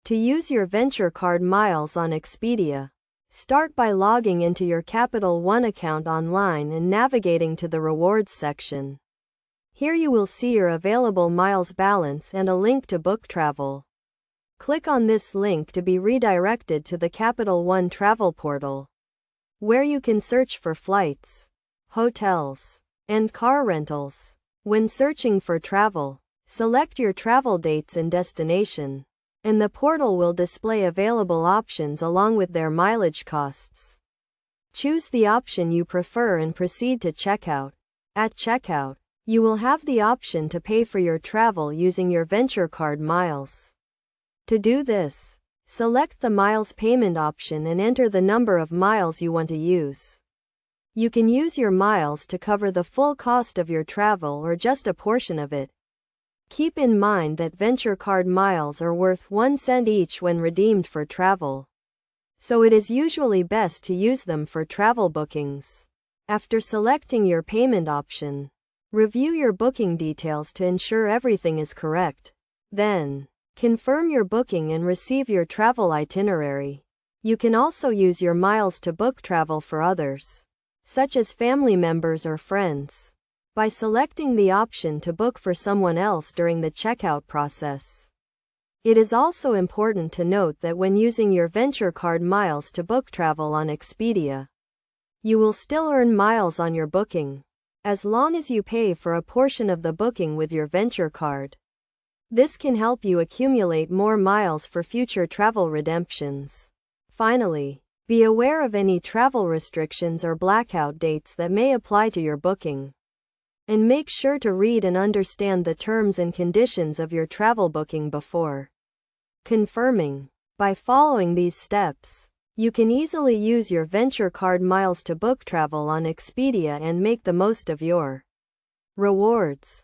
To use your Venture Card miles on Expedia, start by logging into your Capital One account online and navigating to the Rewards section. Here you will see your available miles balance and a link to book travel. Click on this link to be redirected to the Capital One travel portal, where you can search for flights, hotels, and car rentals. When searching for travel, select your travel dates and destination, and the portal will display available options along with their mileage costs. Choose the option you prefer and proceed to checkout. At checkout, you will have the option to pay for your travel using your Venture Card miles. To do this, select the miles payment option and enter the number of miles you want to use. You can use your miles to cover the full cost of your travel or just a portion of it. Keep in mind that Venture Card miles are worth 1 cent each when redeemed for travel, so it is usually best to use them for travel bookings. After selecting your payment option, review your booking details to ensure everything is correct. Then, confirm your booking and receive your travel itinerary. You can also use your miles to book travel for others, such as family members or friends, by selecting the option to book for someone else during the checkout process. It is also important to note that when using your Venture Card miles to book travel on Expedia, you will still earn miles on your booking, as long as you pay for a portion of the booking with your Venture Card. This can help you accumulate more miles for future travel redemptions. Finally, be aware of any travel restrictions or blackout dates that may apply to your booking, and make sure to read and understand the terms and conditions of your travel booking before confirming. By following these steps, you can easily use your Venture Card miles to book travel on Expedia and make the most of your rewards.